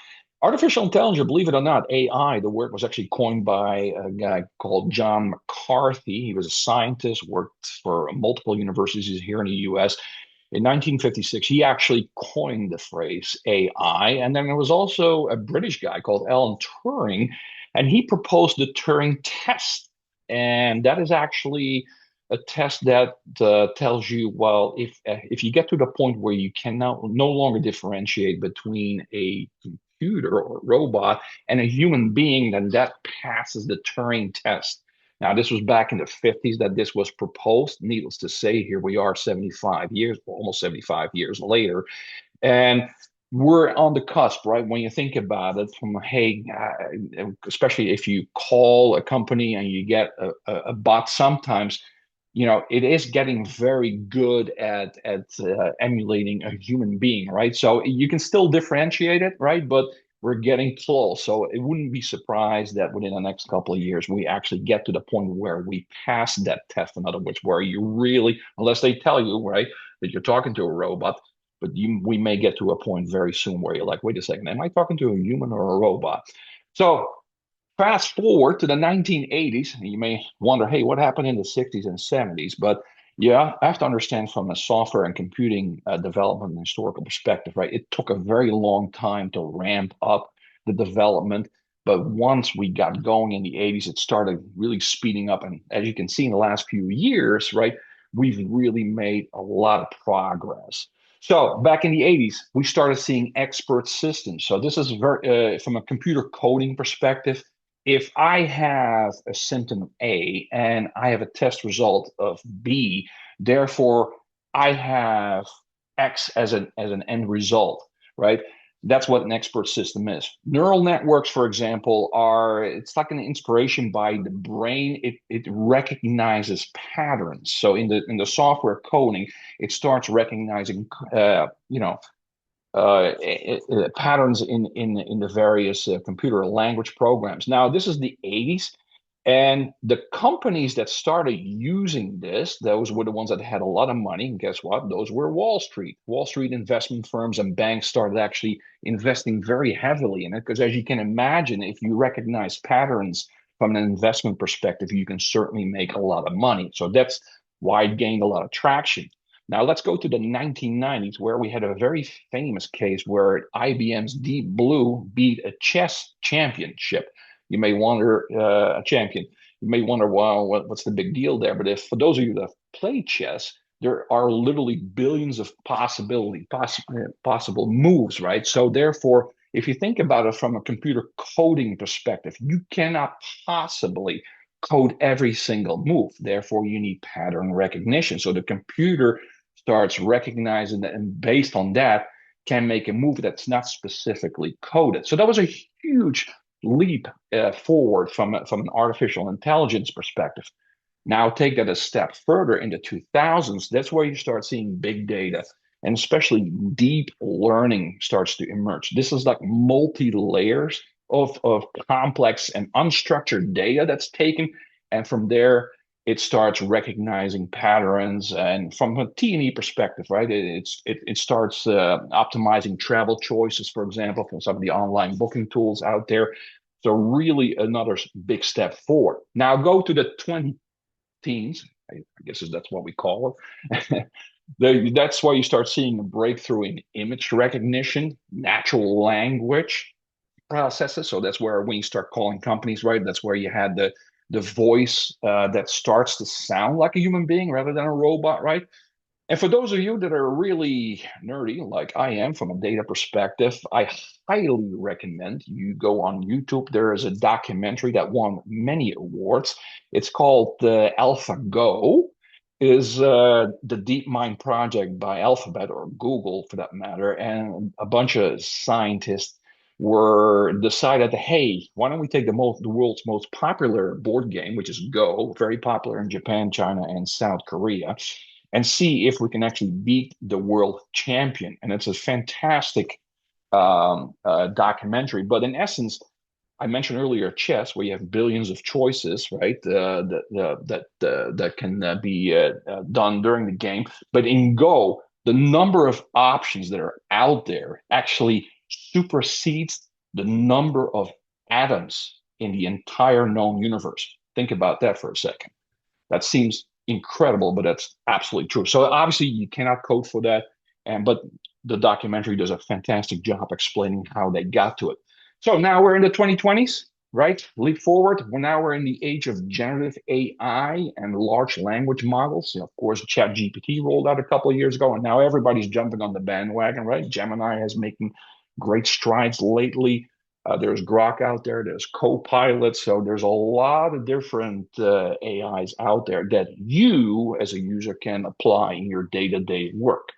Artificial intelligence, believe it or not, AI, the word was actually coined by a guy called John McCarthy. He was a scientist, worked for multiple universities here in the US. In 1956, he actually coined the phrase AI. And then there was also a British guy called Alan Turing, and he proposed the Turing test. And that is actually a test that tells you, well, if you get to the point where you can now no longer differentiate between a computer or robot and a human being, then that passes the Turing test. Now, this was back in the 50s that this was proposed. Needless to say, here we are 75 years, almost 75 years later. And we're on the cusp, right? When you think about it, from hey, especially if you call a company and you get a bot, sometimes it is getting very good at emulating a human being, right? So you can still differentiate it, right? But we're getting close. So it wouldn't be surprised that within the next couple of years, we actually get to the point where we pass that test. In other words, where you really, unless they tell you, right, that you're talking to a robot, but we may get to a point very soon where you're like, wait a second, am I talking to a human or a robot? So fast forward to the 1980s, and you may wonder, hey, what happened in the 60s and 70s? But yeah, I have to understand from a software and computing development and historical perspective, right? It took a very long time to ramp up the development. But once we got going in the 80s, it started really speeding up. And as you can see in the last few years, right, we've really made a lot of progress. So back in the 80s, we started seeing expert systems. So this is very, from a computer coding perspective, if I have a symptom A and I have a test result of B, therefore I have X as an end result, right? That's what an expert system is. Neural networks, for example, it's like an inspiration by the brain. It recognizes patterns. So in the software coding, it starts recognizing patterns in the various computer language programs. Now, this is the 80s. And the companies that started using this, those were the ones that had a lot of money. And guess what? Those were Wall Street. Wall Street investment firms and banks started actually investing very heavily in it. Because as you can imagine, if you recognize patterns from an investment perspective, you can certainly make a lot of money. So that's why it gained a lot of traction. Now let's go to the 1990s, where we had a very famous case where IBM's Deep Blue beat a chess championship. You may wonder, a champion. You may wonder, well, what's the big deal there? But if for those of you that play chess, there are literally billions of possible moves, right? So therefore, if you think about it from a computer coding perspective, you cannot possibly code every single move. Therefore, you need pattern recognition. So the computer starts recognizing that, and based on that, can make a move that's not specifically coded. So that was a huge leap forward from an artificial intelligence perspective. Now take that a step further in the 2000s. That's where you start seeing big data, and especially deep learning starts to emerge. This is like multi-layers of complex and unstructured data that's taken, and from there it starts recognizing patterns. And from a T&E perspective, right, it starts optimizing travel choices, for example, from some of the online booking tools out there. So really another big step forward. Now go to the 20 teens. I guess that's what we call it. That's why you start seeing a breakthrough in image recognition, natural language processes. So that's where when you start calling companies, right, that's where you had the voice that starts to sound like a human being rather than a robot, right? And for those of you that are really nerdy, like I am from a data perspective, I highly recommend you go on YouTube. There is a documentary that won many awards. It's called AlphaGo. Is the DeepMind project by Alphabet, or Google for that matter, and a bunch of scientists were decided, hey, why don't we take the world's most popular board game, which is Go, very popular in Japan, China, and South Korea, and see if we can actually beat the world champion. And it's a fantastic documentary. But in essence, I mentioned earlier chess, where you have billions of choices, right? That can be done during the game. But in Go, the number of options that are out there actually supersedes the number of atoms in the entire known universe. Think about that for a second. That seems incredible, but that's absolutely true. So obviously you cannot code for that, but the documentary does a fantastic job explaining how they got to it. So now we're in the 2020s, right? Leap forward. Now we're in the age of generative AI and large language models. Of course, ChatGPT rolled out a couple of years ago, and now everybody's jumping on the bandwagon, right? Gemini has making great strides lately. There's Grok out there, there's Copilot. So there's a lot of different AIs out there that you as a user can apply in your day-to-day work.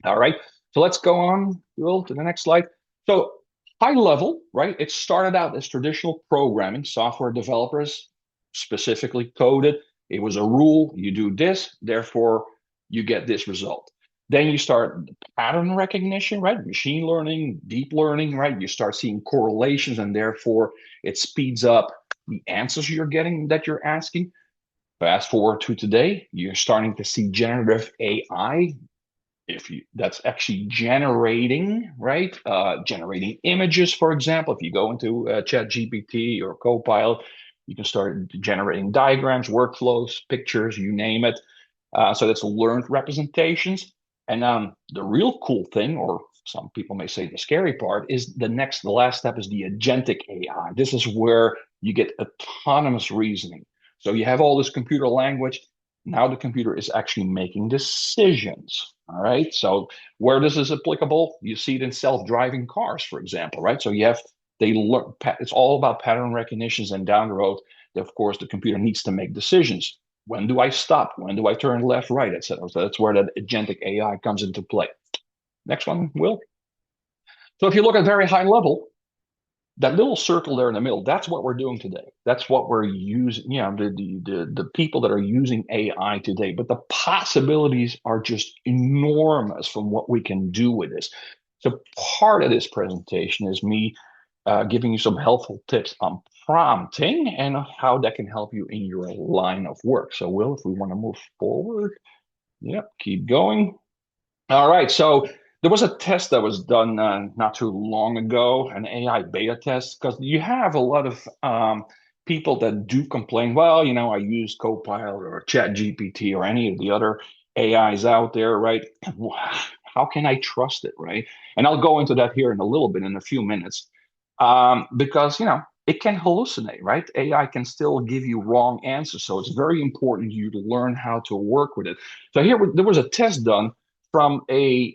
All right. So let's go on, Will, to the next slide. So high level, right? It started out as traditional programming. Software developers specifically coded. It was a rule. You do this, therefore you get this result. Then you start pattern recognition, right? Machine learning, deep learning, right? You start seeing correlations, and therefore it speeds up the answers you're getting that you're asking. Fast forward to today, you're starting to see generative AI. That's actually generating, right? Generating images, for example. If you go into ChatGPT or Copilot, you can start generating diagrams, workflows, pictures, you name it. So that's learned representations. And the real cool thing, or some people may say the scary part, is the last step is the agentic AI. This is where you get autonomous reasoning. So you have all this computer language. Now the computer is actually making decisions. All right. So where this is applicable, you see it in self-driving cars, for example, right? So they learn. It's all about pattern recognitions, and down the road, of course, the computer needs to make decisions. When do I stop? When do I turn left, right, etc.? So that's where that agentic AI comes into play. Next one, Will. So if you look at very high level, that little circle there in the middle, that's what we're doing today. That's what we're using, the people that are using AI today. But the possibilities are just enormous from what we can do with this. So part of this presentation is me giving you some helpful tips on prompting and how that can help you in your line of work. So, Will, if we want to move forward, yep, keep going. All right, so there was a test that was done not too long ago, an AI beta test, because you have a lot of people that do complain, well, I use Copilot or ChatGPT or any of the other AIs out there, right? How can I trust it, right? And I'll go into that here in a little bit, in a few minutes, because, it can hallucinate, right? AI can still give you wrong answers. So it's very important you to learn how to work with it. So here there was a test done from an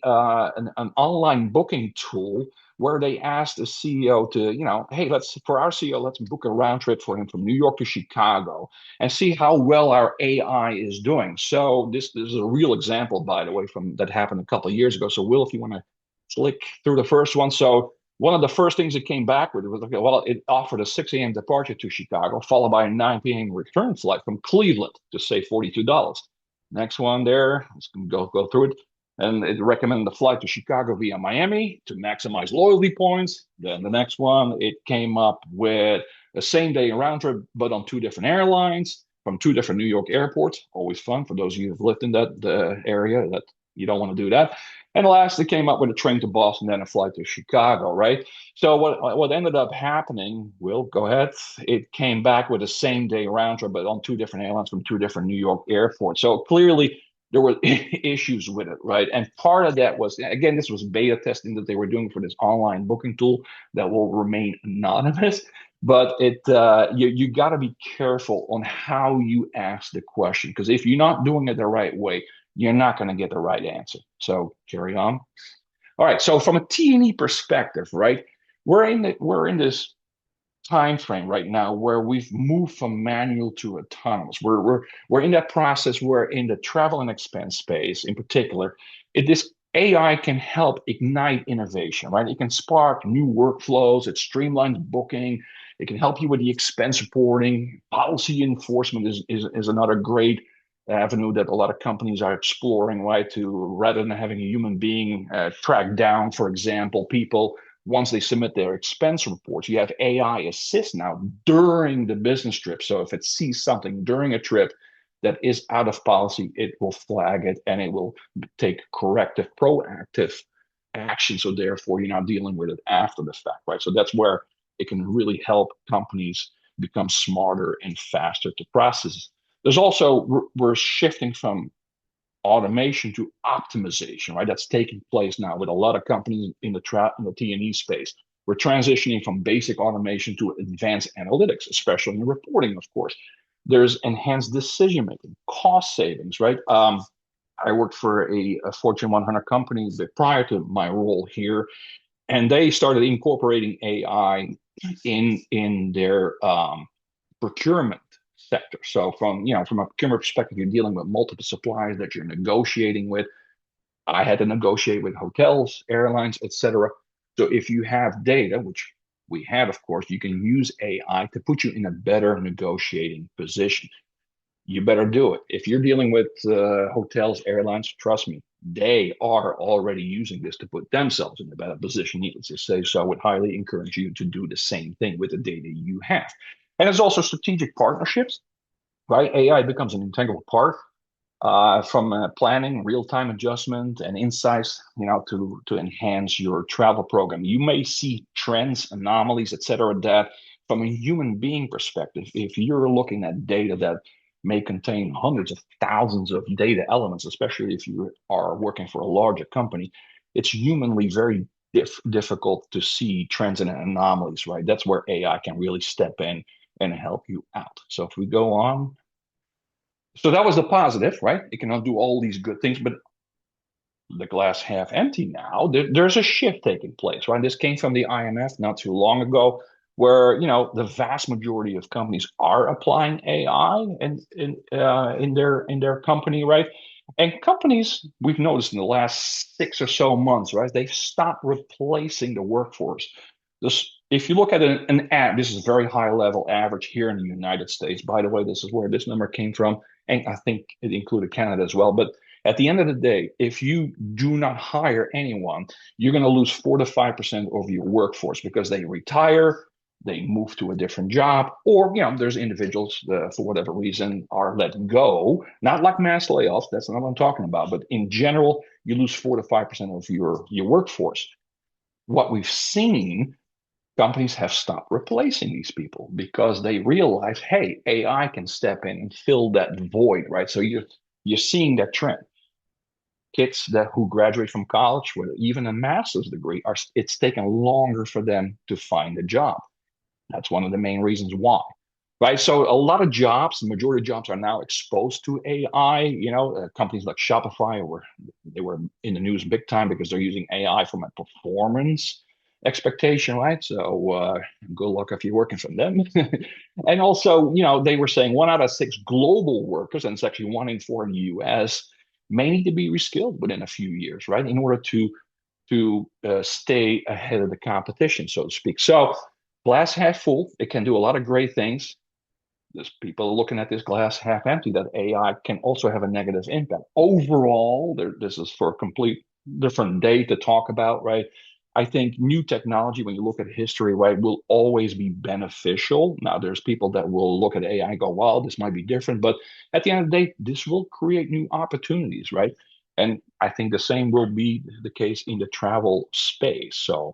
online booking tool where they asked the CEO to, hey, for our CEO, let's book a round trip for him from New York to Chicago and see how well our AI is doing. So this is a real example, by the way, from that happened a couple of years ago. So Will, if you want to click through the first one. So one of the first things it came back with was, okay, well, it offered a 6 a.m. departure to Chicago, followed by a 9 p.m. return flight from Cleveland to save $42. Next one there, let's go through it. And it recommended the flight to Chicago via Miami to maximize loyalty points. Then the next one, it came up with a same day round trip, but on 2 different airlines from 2 different New York airports. Always fun for those of you who've lived in that area that you don't want to do that. And last, it came up with a train to Boston, then a flight to Chicago, right? So what ended up happening, Will, go ahead. It came back with a same day round trip, but on 2 different airlines from 2 different New York airports. So clearly, there were issues with it, right? And part of that was, again, this was beta testing that they were doing for this online booking tool that will remain anonymous. But you got to be careful on how you ask the question, because if you're not doing it the right way, you're not going to get the right answer. So carry on. All right. So from a T&E perspective, right, we're in this time frame right now where we've moved from manual to autonomous. We're in that process where in the travel and expense space in particular, this AI can help ignite innovation, right? It can spark new workflows, it streamlines booking, it can help you with the expense reporting. Policy enforcement is another great avenue that a lot of companies are exploring, right? To rather than having a human being track down, for example, people once they submit their expense reports, you have AI assist now during the business trip. So if it sees something during a trip that is out of policy, it will flag it and it will take corrective, proactive action. So therefore, you're not dealing with it after the fact, right? So that's where it can really help companies become smarter and faster to process. There's also, we're shifting from automation to optimization, right? That's taking place now with a lot of companies in the T&E space. We're transitioning from basic automation to advanced analytics, especially in reporting, of course. There's enhanced decision making, cost savings, right? I worked for a Fortune 100 company prior to my role here, and they started incorporating AI in their procurement sector. So from a procurement perspective, you're dealing with multiple suppliers that you're negotiating with. I had to negotiate with hotels, airlines, etc. So if you have data, which we have, of course, you can use AI to put you in a better negotiating position. You better do it. If you're dealing with hotels, airlines, trust me, they are already using this to put themselves in a better position, needless to say. So I would highly encourage you to do the same thing with the data you have. And there's also strategic partnerships, right? AI becomes an integral part from planning, real-time adjustment, and insights, to enhance your travel program. You may see trends, anomalies, etc. That from a human being perspective, if you're looking at data that may contain hundreds of thousands of data elements, especially if you are working for a larger company, it's humanly very difficult to see trends and anomalies, right? That's where AI can really step in and help you out. So if we go on, so that was the positive, right? It cannot do all these good things, but the glass half empty now. There's a shift taking place, right? This came from the IMF not too long ago, where the vast majority of companies are applying AI in their company, right? And companies, we've noticed in the last 6 or so months, right? They've stopped replacing the workforce. If you look at an ad, this is a very high level average here in the United States. By the way, this is where this number came from, and I think it included Canada as well. But at the end of the day, if you do not hire anyone, you're going to lose 4 to 5% of your workforce because they retire, they move to a different job, or there's individuals for whatever reason are let go. Not like mass layoffs, that's not what I'm talking about, but in general, you lose 4 to 5% of your workforce. What we've seen, companies have stopped replacing these people because they realize, hey, AI can step in and fill that void, right? So you're seeing that trend. Kids who graduate from college with even a master's degree, it's taken longer for them to find a job. That's one of the main reasons why, right? So a lot of jobs, the majority of jobs are now exposed to AI. Companies like Shopify they were in the news big time because they're using AI from a performance expectation, right? So good luck if you're working for them. And also, they were saying 1 out of 6 global workers, and it's actually 1 in 4 in the US, may need to be reskilled within a few years, right, in order to stay ahead of the competition, so to speak. So glass half full, it can do a lot of great things. There's people looking at this glass half empty, that AI can also have a negative impact. Overall, this is for a complete different day to talk about, right? I think new technology, when you look at history, right, will always be beneficial. Now, there's people that will look at AI and go, well, this might be different. But at the end of the day, this will create new opportunities, right? And I think the same will be the case in the travel space. So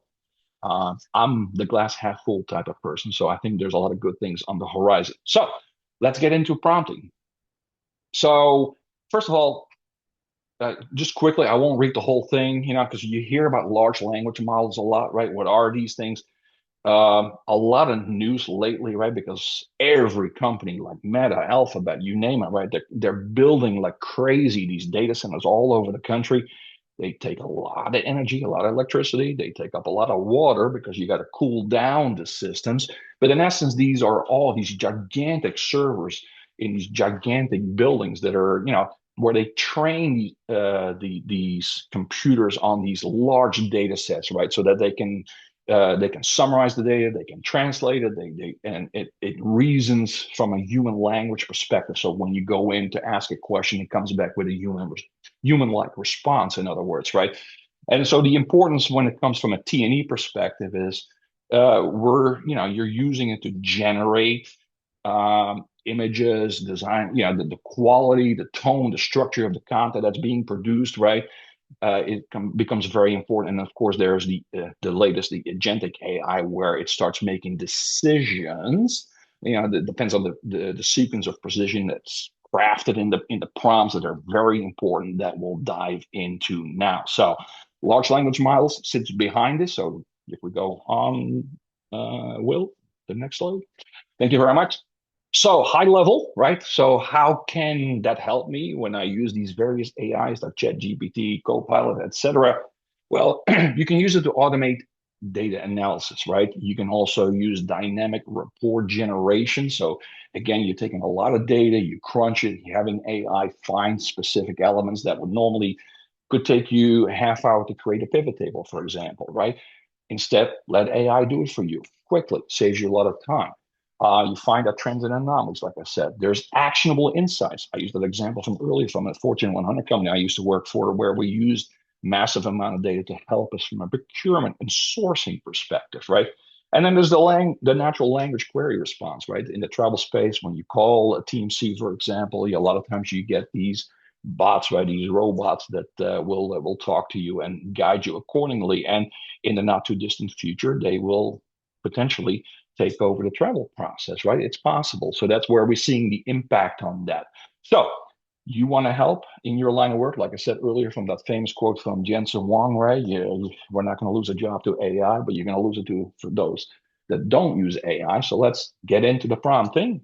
I'm the glass half full type of person. So I think there's a lot of good things on the horizon. So let's get into prompting. So first of all, just quickly, I won't read the whole thing, because you hear about large language models a lot, right? What are these things? A lot of news lately, right? Because every company like Meta, Alphabet, you name it, right? They're building like crazy these data centers all over the country. They take a lot of energy, a lot of electricity. They take up a lot of water because you got to cool down the systems. But in essence, these are all these gigantic servers in these gigantic buildings that are, where they train these computers on these large data sets, right? So that they can summarize the data, they can translate it, and it reasons from a human language perspective. So when you go in to ask a question, it comes back with a human-like response, in other words, right? And so the importance when it comes from a T&E perspective is you're using it to generate images, design, the quality, the tone, the structure of the content that's being produced, right? Becomes very important. And of course, there's the latest, the agentic AI, where it starts making decisions. That depends on the sequence of precision that's crafted in the prompts that are very important that we'll dive into now. So large language models sits behind this. So if we go on, Will, the next slide. Thank you very much. So high level, right? So how can that help me when I use these various AIs like ChatGPT, Copilot, etc.? Well, you can use it to automate data analysis, right? You can also use dynamic report generation. So again, you're taking a lot of data, you crunch it, you're having AI find specific elements that would normally could take you a half hour to create a pivot table, for example, right? Instead, let AI do it for you quickly, saves you a lot of time. You find out trends and anomalies, like I said. There's actionable insights. I used that example from earlier from a Fortune 100 company I used to work for, where we used massive amount of data to help us from a procurement and sourcing perspective, right? And then there's the natural language query response, right? In the travel space, when you call a TMC, for example, a lot of times you get these bots, right? These robots that will talk to you and guide you accordingly. And in the not too distant future, they will potentially take over the travel process, right? It's possible. So that's where we're seeing the impact on that. So you want to help in your line of work, like I said earlier, from that famous quote from Jensen Huang, right? We're not going to lose a job to AI, but you're going to lose it for those that don't use AI. So let's get into the prompting.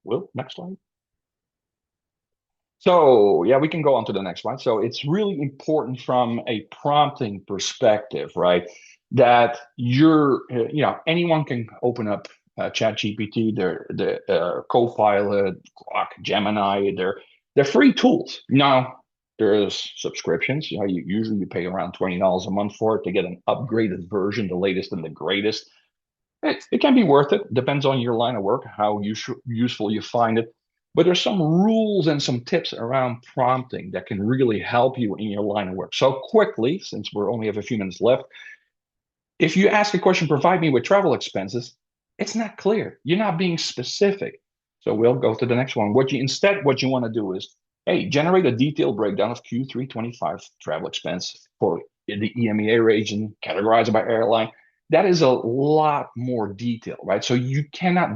Will, next slide. So yeah, we can go on to the next one. So it's really important from a prompting perspective, right? That anyone can open up ChatGPT, the Copilot, Grok, Gemini. They're free tools. Now there's subscriptions. Usually you pay around $20 a month for it to get an upgraded version, the latest and the greatest. It can be worth it. Depends on your line of work, how useful you find it. But there's some rules and some tips around prompting that can really help you in your line of work. So quickly, since we only have a few minutes left, if you ask a question, provide me with travel expenses, It's not clear. You're not being specific. So we'll go to the next one. What you want to do is, hey, generate a detailed breakdown of Q3 25 travel expense for the EMEA region, categorized by airline. That is a lot more detail, right? So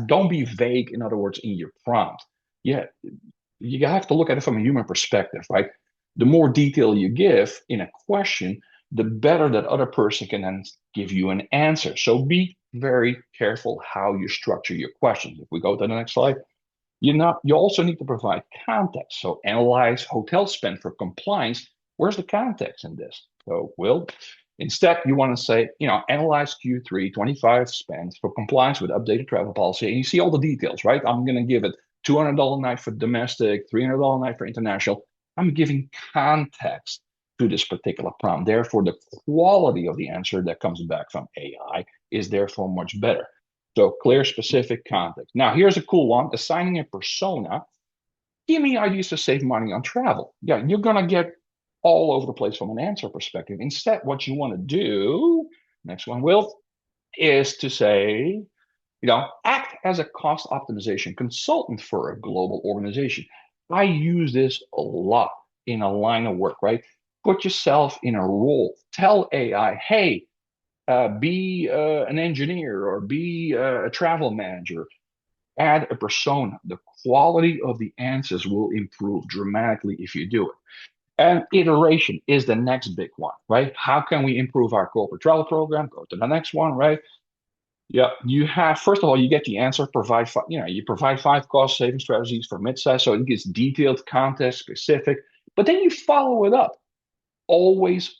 don't be vague, in other words, in your prompt. Yeah, you have to look at it from a human perspective, right? The more detail you give in a question, the better that other person can then give you an answer. So be very careful how you structure your questions. If we go to the next slide, you also need to provide context. So analyze hotel spend for compliance. Where's the context in this? So instead you want to say, analyze Q3 25 spend for compliance with updated travel policy. And you see all the details, right? I'm going to give it $200 night for domestic, $300 night for international. I'm giving context to this particular prompt. Therefore, the quality of the answer that comes back from AI is therefore much better. So clear, specific context. Now, here's a cool one, assigning a persona. Give me ideas to save money on travel. Yeah, you're going to get all over the place from an answer perspective. Instead, what you want to do, next one, is to say, act as a cost optimization consultant for a global organization. I use this a lot in a line of work, right? Put yourself in a role. Tell AI, hey, be an engineer or be a travel manager. Add a persona. The quality of the answers will improve dramatically if you do it. And iteration is the next big one, right? How can we improve our corporate travel program? Go to the next one, right? Yeah, first of all, you get the answer, you provide 5 cost saving strategies for midsize. So it gets detailed, context specific, but then you follow it up. Always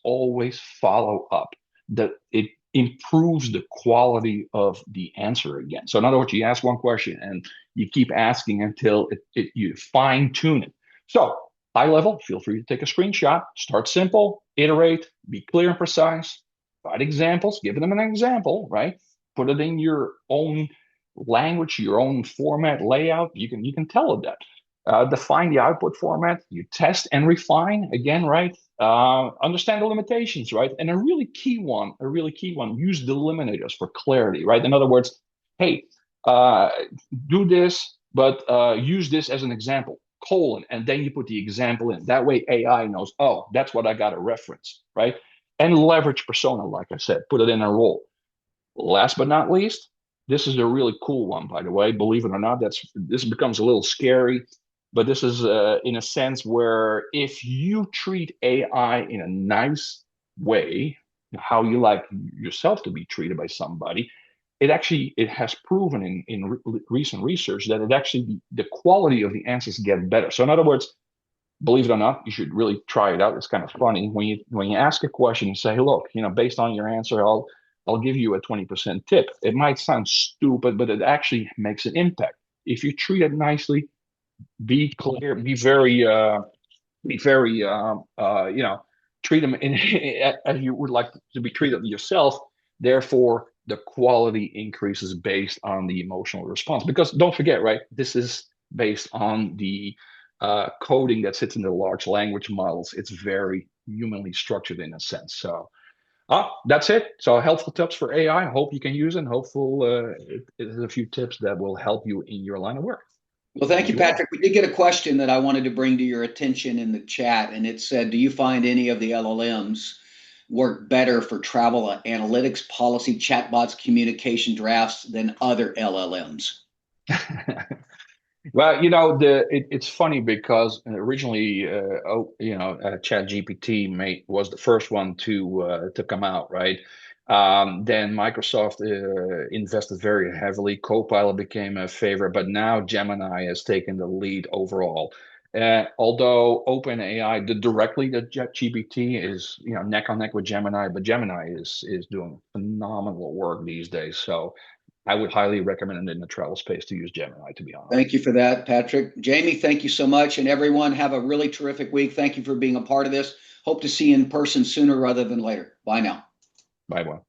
follow up. That it improves the quality of the answer again. So in other words, you ask one question and you keep asking until you fine tune it. So high level, feel free to take a screenshot, start simple, iterate, be clear and precise, provide examples, give them an example, right? Put it in your own language, your own format, layout. You can tell it that. Define the output format. You test and refine again, right? Understand the limitations, right? And a really key one, use delimiters for clarity, right? In other words, hey, do this, but use this as an example, and then you put the example in. That way AI knows, oh, that's what I got to reference, right? And leverage persona, like I said, put it in a role. Last but not least, this is a really cool one, by the way. Believe it or not, this becomes a little scary, but this is in a sense where if you treat AI in a nice way, how you like yourself to be treated by somebody, it has proven in recent research that the quality of the answers get better. So in other words, believe it or not, you should really try it out. It's kind of funny when you ask a question, you say, hey, look, based on your answer, I'll give you a 20% tip. It might sound stupid, but it actually makes an impact. If you treat it nicely, be clear, treat them as you would like to be treated yourself. Therefore, the quality increases based on the emotional response. Because don't forget, right, this is based on the coding that sits in the large language models. It's very humanly structured in a sense. So that's it. So helpful tips for AI. Hope you can use it. And hopeful it is a few tips that will help you in your line of work. Well, thank you, Patrick. We did get a question that I wanted to bring to your attention in the chat, and it said, do you find any of the LLMs work better for travel analytics, policy, chatbots, communication drafts than other LLMs? Well, it's funny because originally, ChatGPT was the first one to come out, right? Then Microsoft invested very heavily. Copilot became a favorite, but now Gemini has taken the lead overall. Although OpenAI did directly the ChatGPT is neck on neck with Gemini, but Gemini is doing phenomenal work these days. So I would highly recommend it in the travel space to use Gemini, to be honest. Thank you for that, Patrick. Jamie, thank you so much. And everyone, have a really terrific week. Thank you for being a part of this. Hope to see you in person sooner rather than later. Bye now. Bye, bye.